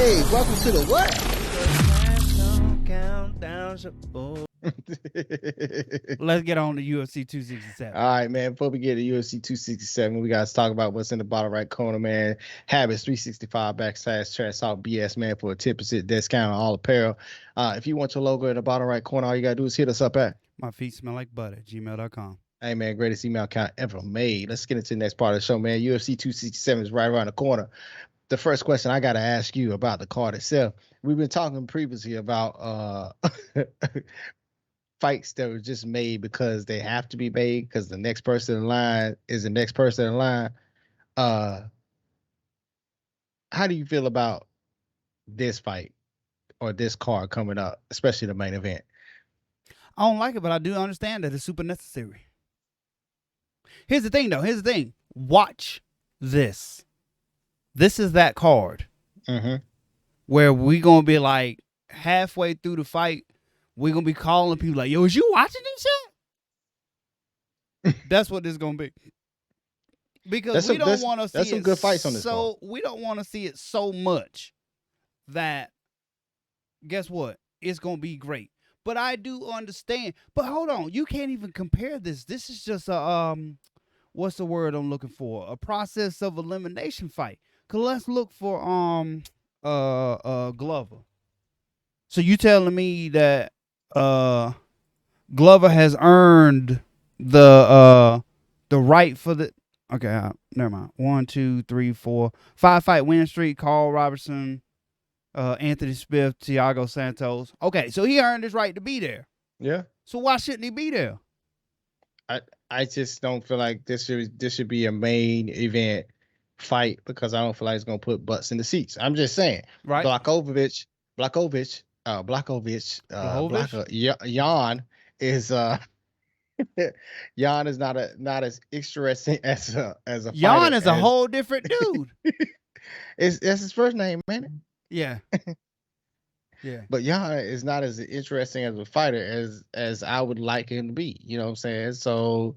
Hey, welcome to the what? Let's get on to UFC 267. All right, man. Before we get to UFC 267, we got to talk about what's in the bottom right corner, man. Habits 365 backslash trash talk BS, man, for a 10% discount on all apparel. If you want your logo in the bottom right corner, all you got to do is hit us up at My feet smell like butter. Gmail.com. Hey, man, greatest email account ever made. Let's get into the next part of the show, man. UFC 267 is right around the corner. The first question I got to ask you about the card itself. We've been talking previously about fights that were just made because they have to be made because the next person in line is the next person in line. How do you feel about this fight or this card coming up, especially the main event? I don't like it, but I do understand that it's super necessary. Here's the thing, though. Here's the thing. Watch this. This is that card where we going to be like halfway through the fight. We're going to be calling people like, yo, is you watching this shit? That's what this is going to be. Because we don't want to see some good fights on this card. We don't want to see it so much that, guess what? It's going to be great. But I do understand. But hold on. You can't even compare this. This is just a, what's the word I'm looking for? A process of elimination fight. Because let's look for Glover. So you telling me that Glover has earned the right for the okay, never mind. 1, 2, 3, 4, 5 fight win streak. Carl Robertson, Anthony Smith, Thiago Santos. Okay, so he earned his right to be there. Yeah. So why shouldn't he be there? I just don't feel like this should be a main event fight because I don't feel like it's gonna put butts in the seats. I'm just saying. Right. Blachowicz, Jan is Jan is not as interesting as a Jan fighter is a whole different dude. That's his first name, man. Yeah. Yeah. But Jan is not as interesting as a fighter as I would like him to be. You know what I'm saying? So,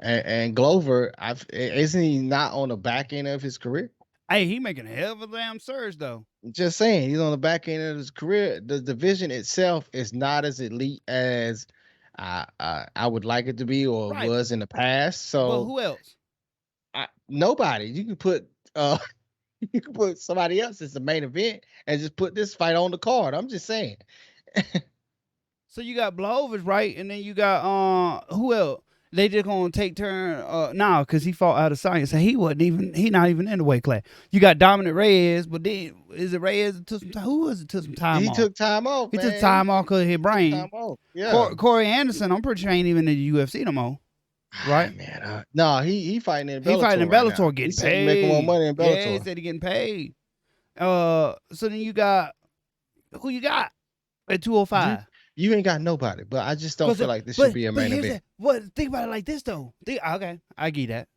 and Glover, isn't he not on the back end of his career? Hey, he making a hell of a damn surge though. Just saying, he's on the back end of his career. The division itself is not as elite as I would like it to be or was in the past. So, but who else? Nobody. You can put you can put somebody else as the main event and just put this fight on the card. I'm just saying. So you got Blachowicz, right? And then you got who else? They just gonna take turn because he fought out of science. So he not even in the weight class. You got Dominic Reyes, but then is it Reyes that took some time? Who was it took some time off? He took time off. He took time off because of his brain. Time off. Yeah. Corey Anderson, I'm pretty sure ain't even in the UFC no more. Right? Man, no, he fighting in Bellator. He fighting in Bellator, right getting paid. paid. Making more money in Bellator. Yeah, he said he getting paid. So then you got who you got at 205? You ain't got nobody, but I just don't feel like this should be a main event. Think about it like this though. Okay, I get that.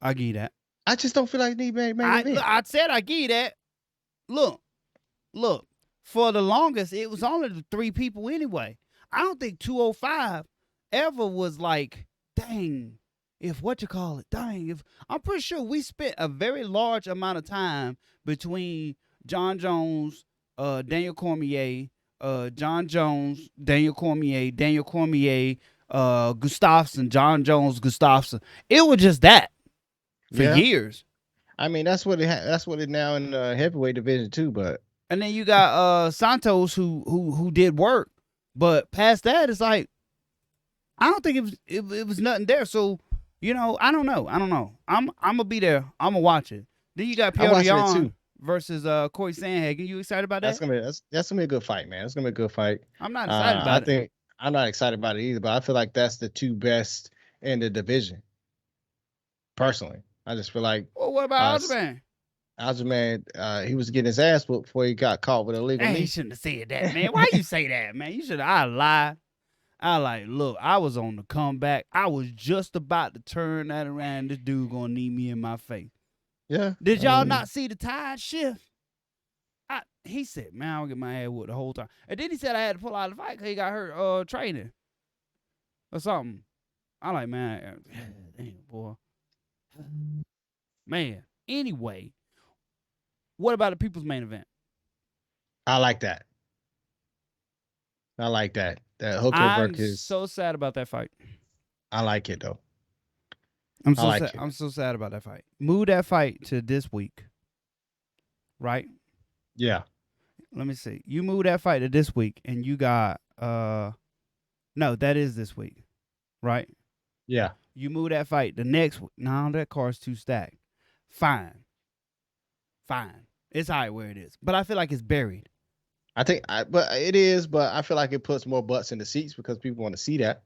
I just don't feel like need main event. I said I get that. Look. For the longest, it was only the 3 people anyway. I don't think 205 ever was like, dang. If I'm pretty sure we spent a very large amount of time between John Jones, Daniel Cormier, John Jones, Daniel Cormier, Gustafsson, John Jones, Gustafsson. It was just that for years. I mean, that's what it now in the heavyweight division too. But and then you got Santos who did work, but past that, it's like I don't think it was nothing there. So. I don't know. I'm gonna be there. I'm gonna watch it. Then you got Petr Yan versus Corey Sandhagen. You excited about that? That's gonna be a good fight, man. That's gonna be a good fight. I'm not excited about it. I'm not excited about it either, but I feel like that's the 2 best in the division. Personally, I just feel like. Well, what about Aljamain? Aljamain, he was getting his ass whooped before he got caught with a illegal knee. You shouldn't have said that, man. Why you say that, man? You should have. I lied. Look, I was on the comeback. I was just about to turn that around. This dude gonna knee me in my face. Yeah. Did y'all not see the tide shift? He said, man, I'll get my ass whooped the whole time. And then he said I had to pull out of the fight because he got hurt training or something. I'm like, man, damn, boy. Man, anyway, what about the people's main event? I like that. I like that. That Hooker I'm versus. so sad about that fight. I like it though. I'm I so sad. like it. I'm so sad about that fight. Move that fight to this week, right? Yeah. Let me see. You move that fight to this week, and you got no, that is this week, right? Yeah. You move that fight the next week. No, that card's too stacked. Fine, fine. It's all right where it is, but I feel like it's buried. But it is, but I feel like it puts more butts in the seats because people want to see that.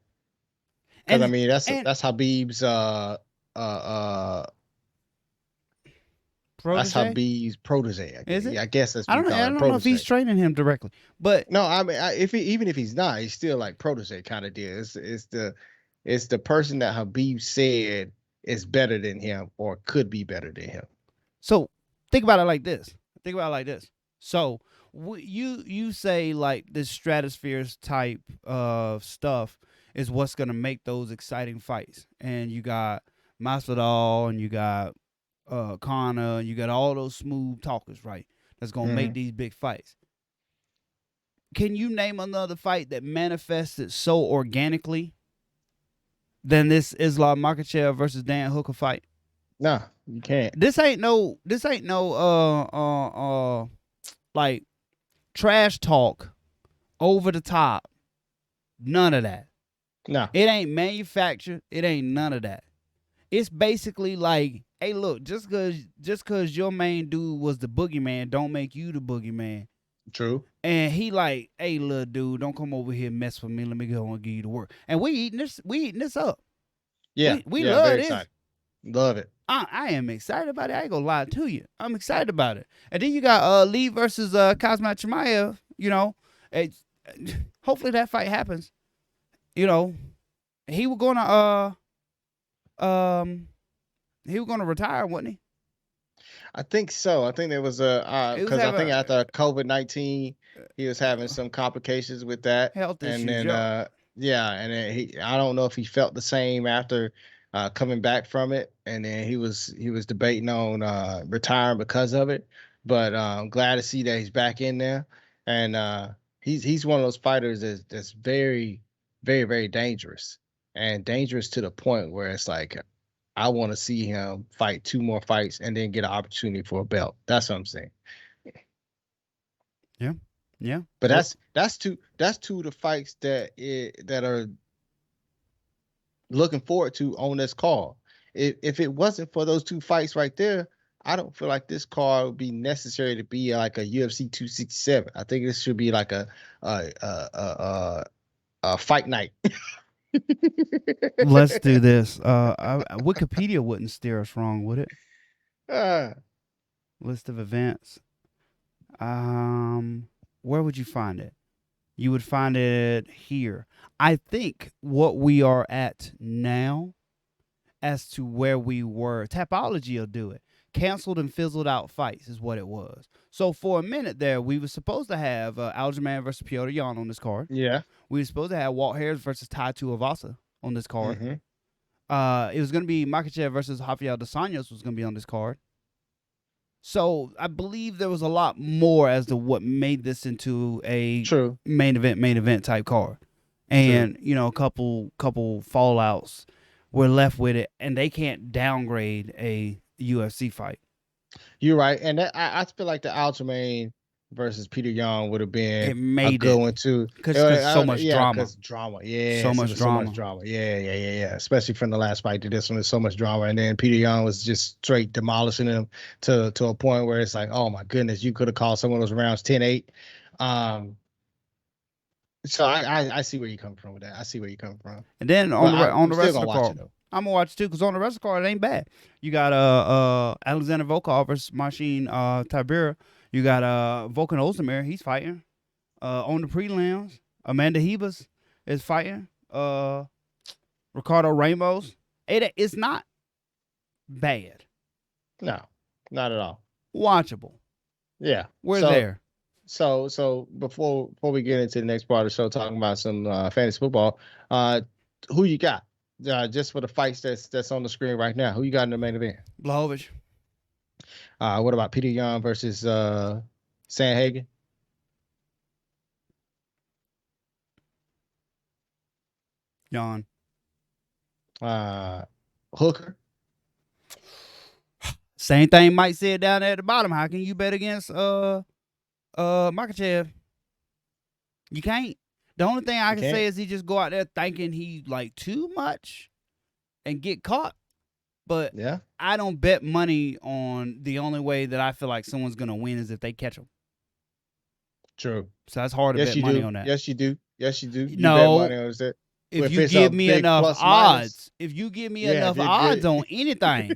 Because I And mean, and that's Habib's uh that's protege, Habib's protege. is it? I guess that's what you I call it, don't know if he's protege. training him directly, but No, I mean, even if he's not, he's still like protege kind of deal. It's the person that Habib said is better than him or could be better than him. so think about it like this. Think about it like this. So you say like this stratospheres type of stuff is what's gonna make those exciting fights, and you got Masvidal and you got Connor, and you got all those smooth talkers, right? That's gonna make Mhm. these big fights. Can you name another fight that manifested so organically than this Islam Makhachev versus Dan Hooker fight? No, you can't. This ain't no like trash talk over the top. None of that. No, It ain't manufactured. It ain't none of that. It's basically like, hey, look, just cause your main dude was the boogeyman, don't make you the boogeyman. true. And he like, hey, little dude, don't come over here and mess with me. Let me go and give you the work. And we eating this up. Yeah, We yeah, love very this. excited. Love it. I am excited about it. I ain't gonna lie to you. I'm excited about it. And then you got Lee versus Kazmat Chimaev. You know, it's, hopefully that fight happens. You know, he was gonna he was gonna retire, wasn't he? I think so. I think there was a He was because I think having after COVID-19, he was having some complications with that, health and issues. then Yeah. yeah, and then I don't know if he felt the same after coming back from it, and then he was debating on retiring because of it. But I'm glad to see that he's back in there, and he's one of those fighters that's very very dangerous, and dangerous to the point where it's like I want to see him fight two more fights and then get an opportunity for a belt. That's what I'm saying. Yeah. Yeah. But Hope. that's two of the fights that are looking forward to on this call. If it wasn't for those two fights right there, I don't feel like this card would be necessary to be like a UFC 267. I think this should be like a fight night. Let's do this. Wikipedia wouldn't steer us wrong, would it? uh, List of events. Where would you find it? You would find it here. I think what we are at now, as to where we were, Tapology will do it. Canceled and fizzled out fights is what it was. So for a minute there, we were supposed to have Aljamain versus Piotr Jan on this card. yeah. We were supposed to have Walt Harris versus Tai Tuivasa on this card. Mm-hmm. It was going to be Makhachev versus Rafael dos Anjos was going to be on this card. So I believe there was a lot more as to what made this into a True. main event type card, and you know, a couple fallouts. We're left with it, and they can't downgrade a UFC fight. You're right, and I feel like the Aljamain versus Peter Young would have been It a made good it one too. because so much Yeah, drama, because drama. Yeah, so so much there's so much drama. drama. Yeah. Especially from the last fight to this one, there's so much drama, and then Peter Young was just straight demolishing him to a point where it's like, oh my goodness, you could have called some of those rounds 10-8. So I see where you come from with that. I see where you come from. And then But on I'm the still rest of gonna the watch card, it though. I'm gonna watch it too because on the rest of the card it ain't bad. You got Alexander Volkov versus Marcin Tybura. You got Volkan Ozdemir, he's fighting. On the prelims, Amanda Hebus is fighting. Ricardo Ramos. It's not bad. No, not at all. Watchable. Yeah, We're there. So before we get into the next part of the show, talking about some fantasy football, who you got? Just for the fights that's on the screen right now, who you got in the main event? Blachowicz. What about Peter Young versus Sandhagen? John. Hooker. Same thing Mike said down there at the bottom. How can you bet against Makachev? You can't. The only thing I can say is he just go out there thinking he like too much and get caught. But yeah, I don't bet money on the only way that I feel like someone's gonna win is if they catch them. True. So that's hard to bet money on that. Yes, you do. Yes, you do. No. You bet money on that. If you give me enough odds, on anything,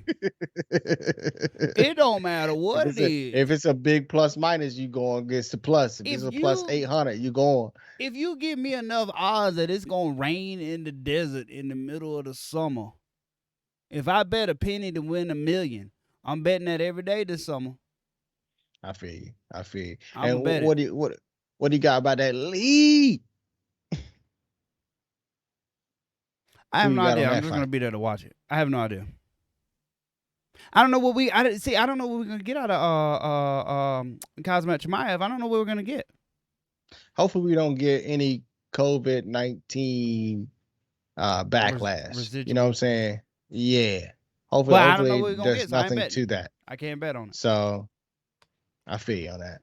it don't matter what it is. If it's a big plus minus, you go against the plus. If it's a plus 800, you go on. If you give me enough odds that it's gonna rain in the desert in the middle of the summer, if I bet a penny to win $1 million, I'm betting that every day this summer. I feel you. And what do you got about that league? I have no idea. I'm just gonna be there to watch it. I have no idea. I don't know what I don't know what we're gonna get out of Kazmat Chimaev. I don't know what we're gonna get. Hopefully, we don't get any COVID-19 backlash. You know what I'm saying? Yeah. Hopefully, I don't know what we're gonna there's nothing to that. I can't bet on it. So I feel you on that.